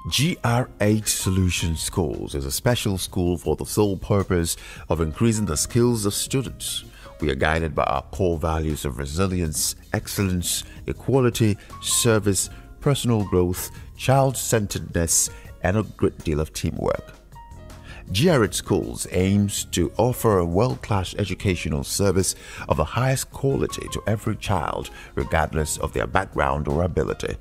GR8 Schools is a special school for the sole purpose of increasing the skills of students. We are guided by our core values of resilience, excellence, equality, service, personal growth, child-centeredness, and a great deal of teamwork. GR8 Schools aims to offer a world-class educational service of the highest quality to every child, regardless of their background or ability.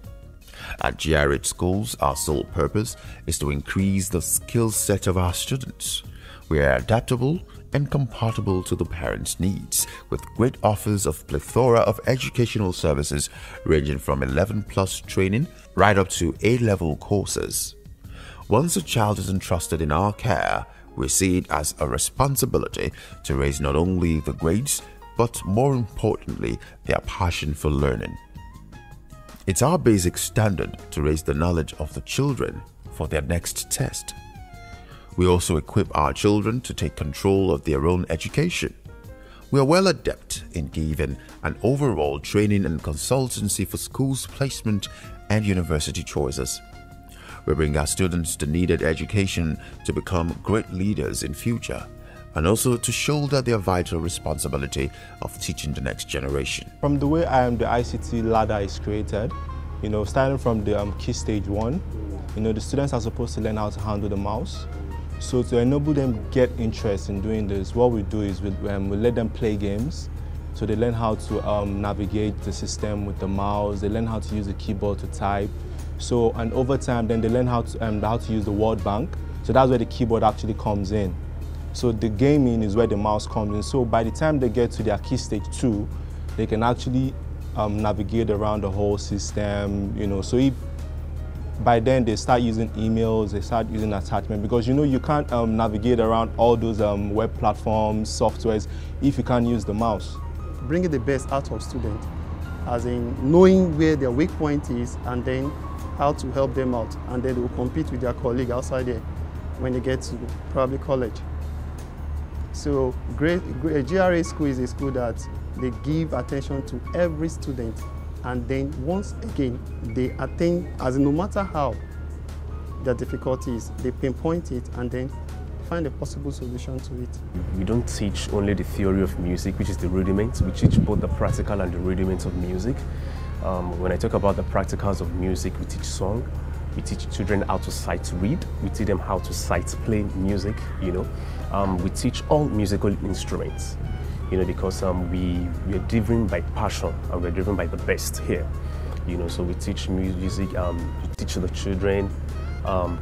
At GR8 Schools, our sole purpose is to increase the skill set of our students. We are adaptable and compatible to the parents' needs, with great offers of plethora of educational services ranging from 11+ training right up to A-level courses. Once a child is entrusted in our care, we see it as a responsibility to raise not only the grades, but more importantly, their passion for learning. It's our basic standard to raise the knowledge of the children for their next test. We also equip our children to take control of their own education. We are well adept in giving an overall training and consultancy for schools placement and university choices. We bring our students the needed education to become great leaders in future, and also to shoulder their vital responsibility of teaching the next generation. From the way the ICT ladder is created, starting from the key stage 1, the students are supposed to learn how to handle the mouse. So to enable them get interest in doing this, what we do is we let them play games. So they learn how to navigate the system with the mouse, they learn how to use the keyboard to type. So, and over time, then they learn how to use the word bank. So that's where the keyboard actually comes in. So the gaming is where the mouse comes in. So by the time they get to their key stage 2, they can actually navigate around the whole system, So if by then they start using emails, they start using attachment, because you can't navigate around all those web platforms, softwares, if you can't use the mouse. Bringing the best out of students, as in knowing where their weak point is and then how to help them out, and then they will compete with their colleague outside there when they get to probably college. So GR8 school is a school that they give attention to every student, and then once again they attain, as in no matter how their difficulties, they pinpoint it and then find a possible solution to it. We don't teach only the theory of music, which is the rudiments. We teach both the practical and the rudiments of music. When I talk about the practicals of music, we teach song. We teach children how to sight read. We teach them how to sight play music, We teach all musical instruments, because we are driven by passion and we're driven by the best here, So we teach music, we teach the children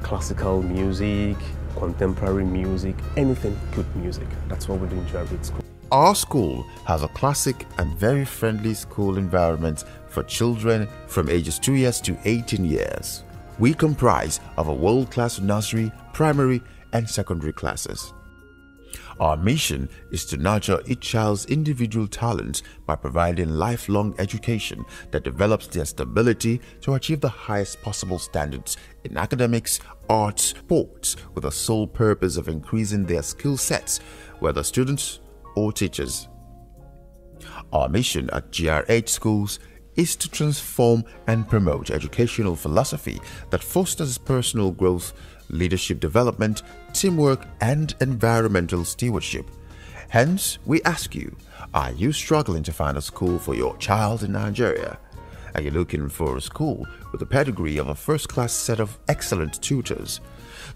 classical music, contemporary music, anything good music. That's what we do in GR8 School. Our school has a classic and very friendly school environment for children from ages 2 years to 18 years. We comprise of a world-class nursery, primary, and secondary classes. Our mission is to nurture each child's individual talents by providing lifelong education that develops their stability to achieve the highest possible standards in academics, arts, sports, with the sole purpose of increasing their skill sets, whether students or teachers. Our mission at GR8 Schools is to transform and promote educational philosophy that fosters personal growth, leadership development, teamwork, and environmental stewardship. Hence, we ask you, are you struggling to find a school for your child in Nigeria? Are you looking for a school with a pedigree of a first-class set of excellent tutors?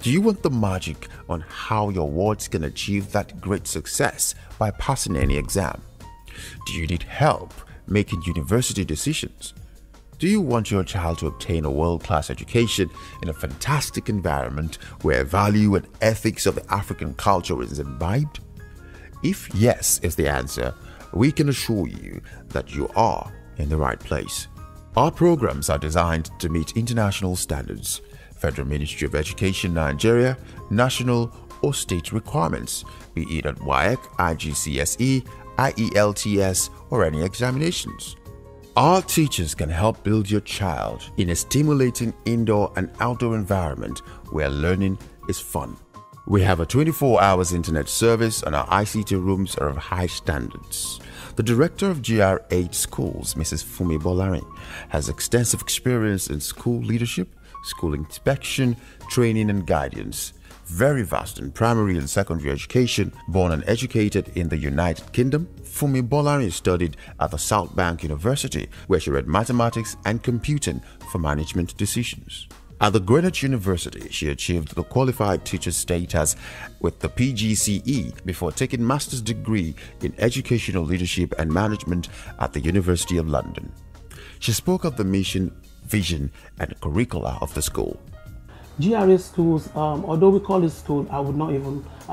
Do you want the magic on how your wards can achieve that great success by passing any exam? Do you need help making university decisions? Do you want your child to obtain a world-class education in a fantastic environment where value and ethics of the African culture is imbibed? If yes is the answer, we can assure you that you are in the right place. Our programs are designed to meet international standards, Federal Ministry of Education Nigeria, national or state requirements, be it at WAEC, IGCSE, IELTS, or any examinations. Our teachers can help build your child in a stimulating indoor and outdoor environment where learning is fun. We have a 24 hours internet service and our ICT rooms are of high standards. The director of GR8 Schools, Mrs. Fumi Bolari, has extensive experience in school leadership, school inspection, training and guidance. Very vast in primary and secondary education. Born and educated in the United Kingdom, Fumi Bolari studied at the South Bank University, where she read mathematics and computing for management decisions. At the Greenwich University, she achieved the qualified teacher status with the PGCE before taking master's degree in educational leadership and management at the University of London. She spoke of the mission, vision, and curricula of the school. GR8 schools, although we call it school,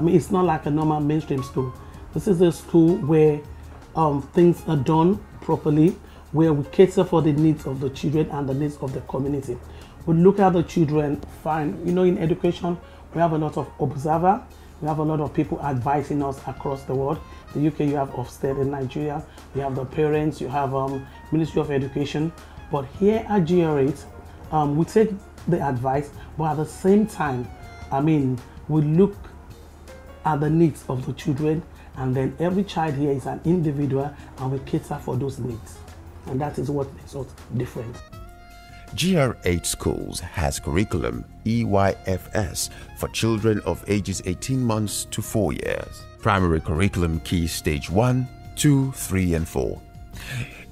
it's not like a normal mainstream school. This is a school where things are done properly, where we cater for the needs of the children and the needs of the community. We look at the children fine. You know, in education, we have a lot of observer. We have a lot of people advising us across the world. The UK, you have Ofsted in Nigeria. You have the parents, you have Ministry of Education. But here at GR8, we take the advice, but at the same time, we look at the needs of the children, and then every child here is an individual, and we cater for those needs. And that is what makes us different. GR8 Schools has curriculum EYFS for children of ages 18 months to 4 years. Primary curriculum key stage 1, 2, 3 and 4.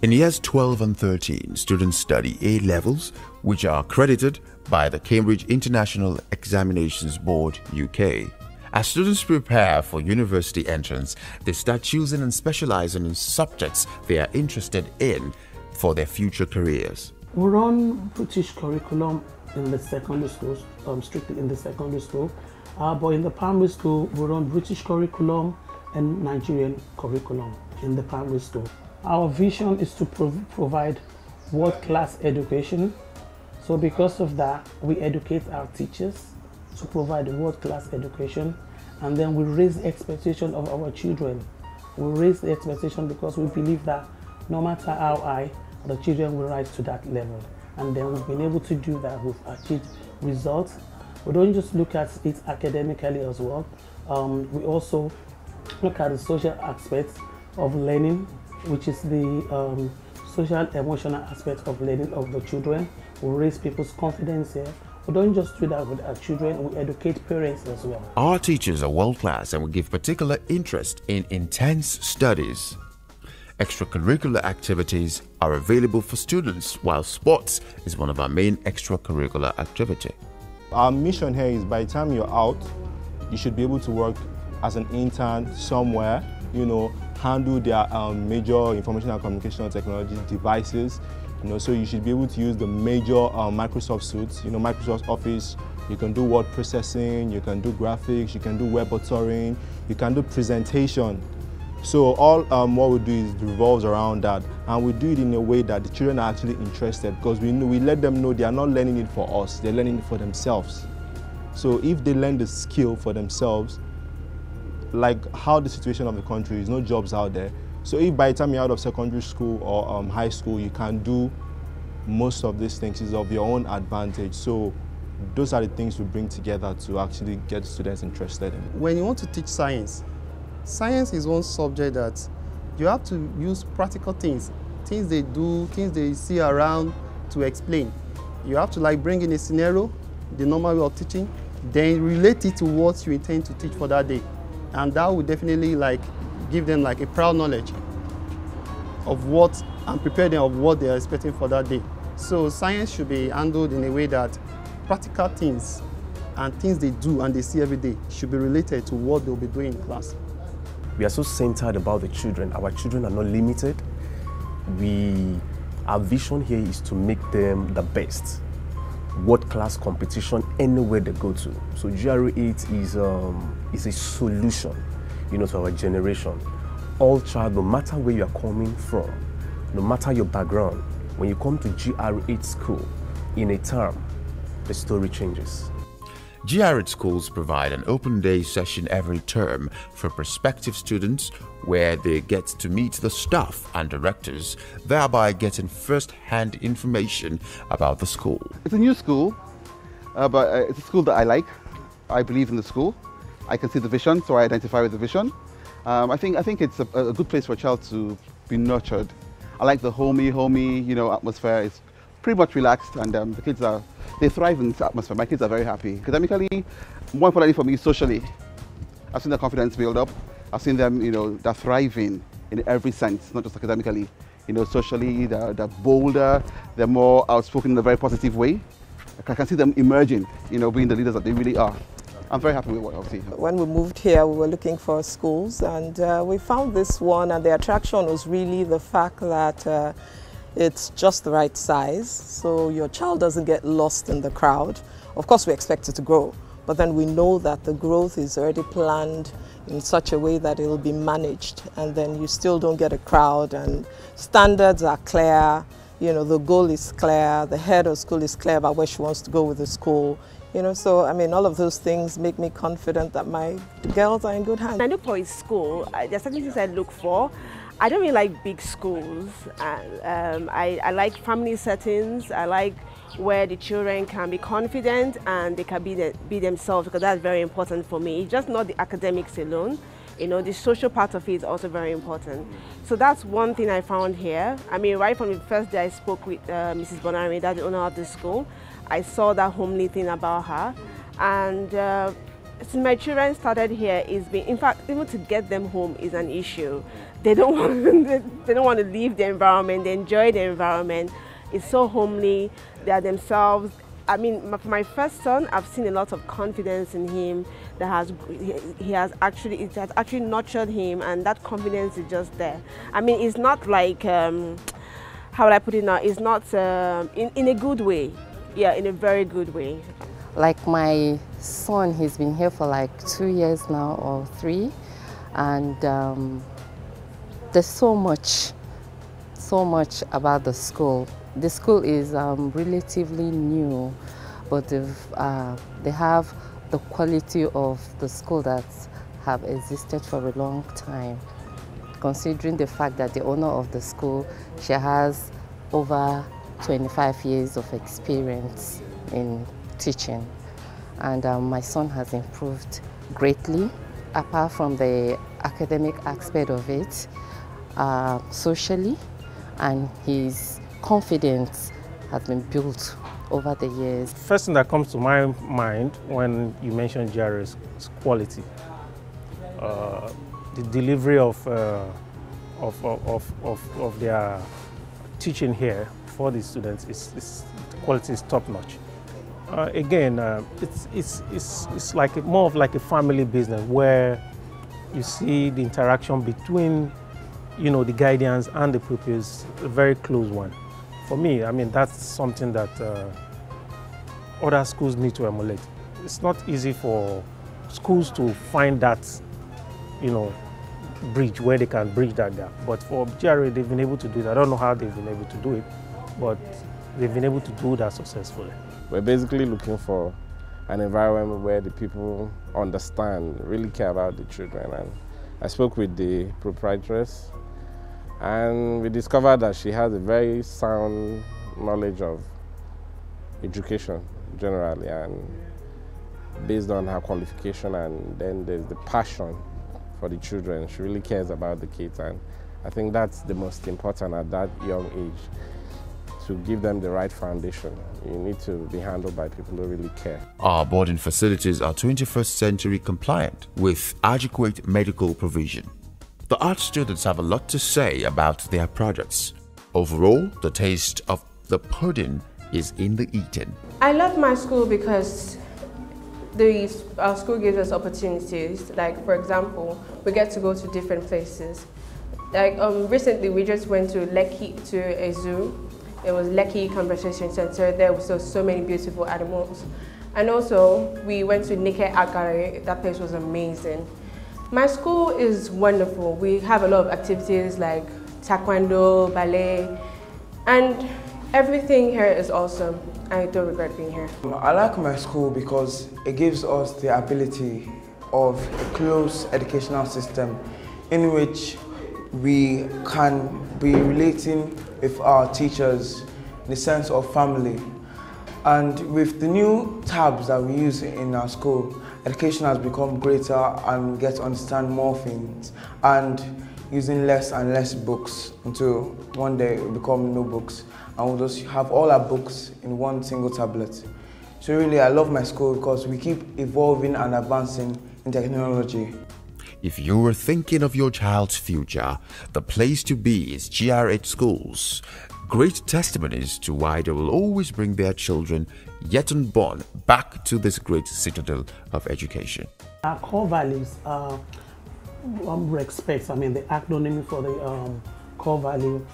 In years 12 and 13, students study A levels, which are accredited by the Cambridge International Examinations Board UK. As students prepare for university entrance, they start choosing and specializing in subjects they are interested in for their future careers. We run British curriculum in the secondary schools, strictly in the secondary school. But in the primary school, we run British curriculum and Nigerian curriculum in the primary school. Our vision is to provide world-class education. So because of that, we educate our teachers to provide world-class education, and then we raise the expectation of our children. We raise the expectation because we believe that no matter how high, the children will rise to that level. And then we've been able to do that. We've achieved results. We don't just look at it academically as well. We also look at the social aspects of learning, which is the social emotional aspect of learning of the children. We raise people's confidence here. We don't just do that with our children, we educate parents as well. Our teachers are world-class and we give particular interest in intense studies. Extracurricular activities are available for students, while sports is one of our main extracurricular activity. Our mission here is by the time you're out, you should be able to work as an intern somewhere, handle their major information and communication technology devices. So you should be able to use the major Microsoft suites, Microsoft Office. You can do word processing, you can do graphics, you can do web authoring, you can do presentation. So all what we do is revolves around that, and we do it in a way that the children are actually interested, because we let them know they are not learning it for us, they're learning it for themselves. So if they learn the skill for themselves, like how the situation of the country is, no jobs out there. So if by the time you're out of secondary school or high school, you can do most of these things, is of your own advantage. So those are the things we bring together to actually get students interested in. When you want to teach science, science is one subject that you have to use practical things they do, things they see around to explain. You have to bring in a scenario, the normal way of teaching, then relate it to what you intend to teach for that day. And that will definitely give them a proud knowledge of what, and prepare them of what they are expecting for that day. So science should be handled in a way that practical things and things they do and they see every day should be related to what they'll be doing in class. We are so centered about the children. Our children are not limited. Our vision here is to make them the best. World-class competition anywhere they go to. So GR8 is a solution, to our generation. All child, no matter where you are coming from, no matter your background, when you come to GR8 school in a term, the story changes. GR8 schools provide an open day session every term for prospective students where they get to meet the staff and directors, thereby getting first-hand information about the school. It's a new school, but it's a school that I like. I believe in the school. I can see the vision, so I identify with the vision. I think it's a good place for a child to be nurtured. I like the homey, atmosphere. It's pretty much relaxed, and the kids they thrive in this atmosphere. My kids are very happy. Academically, more importantly for me, socially, I've seen their confidence build up. I've seen them, they're thriving in every sense, not just academically. Socially, they're bolder, they're more outspoken in a very positive way. I can see them emerging, being the leaders that they really are. I'm very happy with what I see. When we moved here, we were looking for schools, and we found this one, and the attraction was really the fact that it's just the right size, so your child doesn't get lost in the crowd. Of course, we expect it to grow, but then we know that the growth is already planned in such a way that it will be managed, and then you still don't get a crowd, and standards are clear, the goal is clear, the head of school is clear about where she wants to go with the school. So I mean, all of those things make me confident that my girls are in good hands. I look for a school. There's certain things I look for. I don't really like big schools. I like family settings. I like where the children can be confident and they can be themselves, because that's very important for me. It's just not the academics alone. The social part of it is also very important. So that's one thing I found here. I mean, right from the first day I spoke with Mrs. Bonari, that's the owner of the school, I saw that homely thing about her. And since my children started here, in fact, even to get them home is an issue. They don't want to leave the environment, they enjoy the environment. It's so homely, they are themselves. I mean, for my first son, I've seen a lot of confidence in him that it has actually nurtured him, and that confidence is just there. I mean, it's not like, how would I put it now? It's not in a good way. Yeah, in a very good way. Like my son, he's been here for like 2 years now or 3, and there's so much about the school. The school is relatively new, but they have the quality of the school that have existed for a long time. Considering the fact that the owner of the school, she has over 25 years of experience in teaching, and my son has improved greatly. Apart from the academic aspect of it, socially, and his confidence has been built over the years. First thing that comes to my mind when you mention GR8 is quality. The delivery of their teaching here for the students is quality is top notch. Again, it's like more of like a family business where you see the interaction between the guardians and the pupils, a very close one. For me, I mean, that's something that other schools need to emulate. It's not easy for schools to find that, bridge where they can bridge that gap. But for GR8, they've been able to do it. I don't know how they've been able to do it, but they've been able to do that successfully. We're basically looking for an environment where the people understand, really care about the children. And I spoke with the proprietress, and we discovered that she has a very sound knowledge of education generally, and based on her qualification, and then there's the passion for the children. She really cares about the kids, and I think that's the most important at that young age, to give them the right foundation. You need to be handled by people who really care. Our boarding facilities are 21st century compliant with adequate medical provision. The art students have a lot to say about their projects. Overall, the taste of the pudding is in the eating. I love my school because our school gives us opportunities. Like, for example, we get to go to different places. Like recently, we just went to Lekki, to a zoo. It was Lekki Conversation Center. There was so many beautiful animals. And also, we went to Lekki Ajah. That place was amazing. My school is wonderful. We have a lot of activities like taekwondo, ballet, and everything here is awesome. I don't regret being here. I like my school because it gives us the ability of a close educational system in which we can be relating with our teachers in the sense of family. And with the new tabs that we use in our school, education has become greater and we get to understand more things. And using less and less books until one day it will become no books, and we'll just have all our books in one single tablet. So really, I love my school because we keep evolving and advancing in technology. If you were thinking of your child's future, the place to be is GR8 Schools. Great testimonies to why they will always bring their children, yet unborn, back to this great citadel of education. Our core values are respect. I mean, the acronym for the core value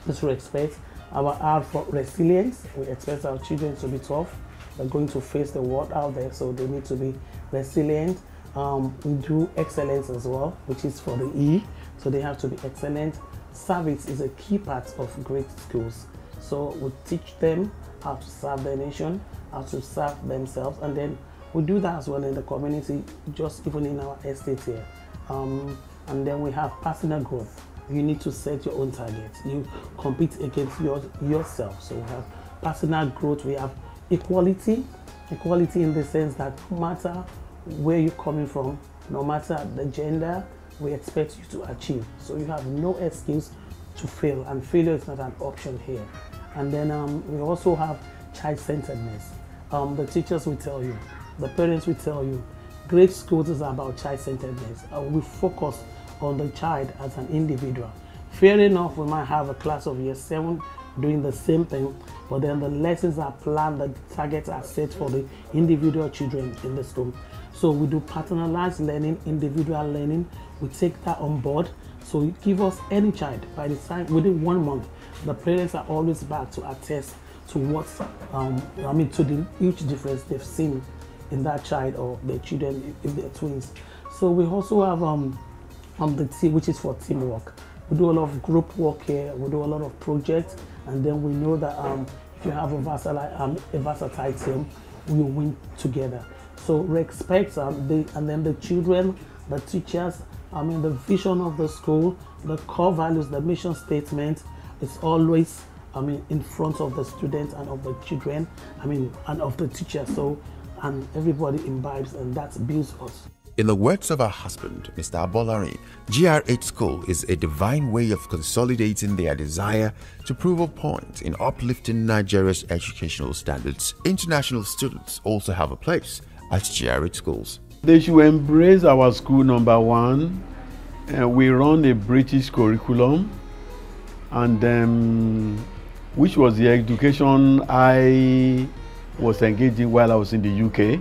is respect. Our R for resilience. We expect our children to be tough. They're going to face the world out there, so they need to be resilient. We do excellence as well, which is for the E, so they have to be excellent. Service is a key part of great schools. So we teach them how to serve their nation, how to serve themselves, and then we do that as well in the community, just even in our estate here. And then we have personal growth. You need to set your own targets. You compete against yourself. So we have personal growth. We have equality in the sense that no matter where you're coming from, no matter the gender, we expect you to achieve. So you have no excuse to fail, and failure is not an option here. And then we also have child-centeredness. The teachers will tell you, the parents will tell you, great schools is about child-centeredness. We focus on the child as an individual. Fair enough, we might have a class of year 7 doing the same thing, but then the lessons are planned, the targets are set for the individual children in the school. So we do personalized learning, individual learning. We take that on board. So you give us any child, by the time, within 1 month, the parents are always back to attest to what, to the huge difference they've seen in that child or their children if they're twins. So we also have the T, which is for teamwork. We do a lot of group work here. We do a lot of projects, and then we know that if you have a versatile team, we win together. So respect, and then the children, the teachers, the vision of the school, the core values, the mission statement is always, in front of the students and of the children, and of the teachers. So, and everybody imbibes, and that builds us. In the words of her husband, Mr. Abolari, GR8 School is a divine way of consolidating their desire to prove a point in uplifting Nigeria's educational standards. International students also have a place at GR8 Schools. They should embrace our school, number one. We run a British curriculum, and which was the education I was engaged in while I was in the UK.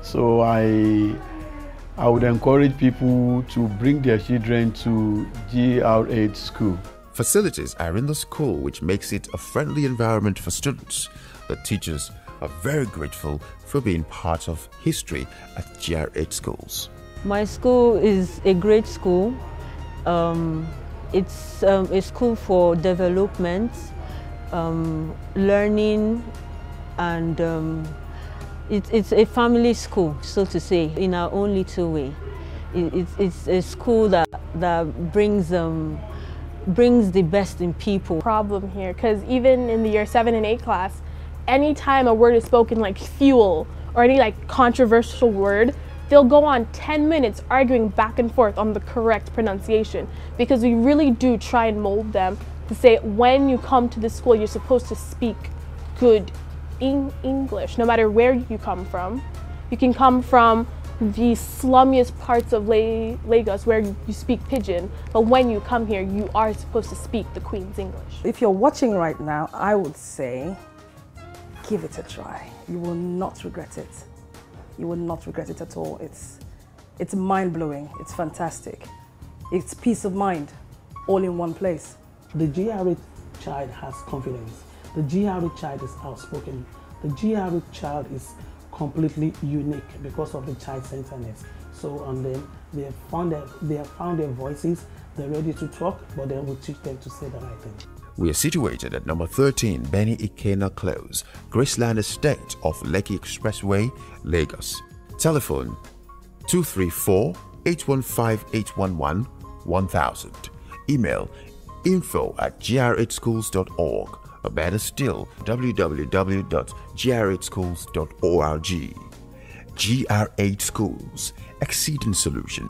So I would encourage people to bring their children to GR8 School. Facilities are in the school, which makes it a friendly environment for students. The teachers are very grateful for being part of history at GR8 Schools. My school is a great school. It's a school for development, learning, and it's a family school, so to say, in our own little way. It's a school that brings the best in people. Problem here, because even in the year 7 and 8 class, anytime a word is spoken like fuel or any like controversial word, they'll go on 10 minutes arguing back and forth on the correct pronunciation, because we really do try and mold them to say, when you come to this school, you're supposed to speak good English, no matter where you come from. You can come from the slummiest parts of Lagos where you speak pidgin, but when you come here, you are supposed to speak the Queen's English. If you're watching right now, I would say, give it a try. You will not regret it. You will not regret it at all. It's mind-blowing. It's fantastic. It's peace of mind, all in one place. The GR8 child has confidence. The GR8 child is outspoken. The GR8 child is completely unique because of the child-centeredness. So, and then they have found their voices. They're ready to talk, but then we teach them to say the right thing. We are situated at number 13 Beni Ikena Close, Graceland Estate off Lekki Expressway, Lagos. Telephone 234-815-811 1000. Email info@gr8schools.org, or better still, www.gr8schools.org. GR8 Schools, exceeding solution.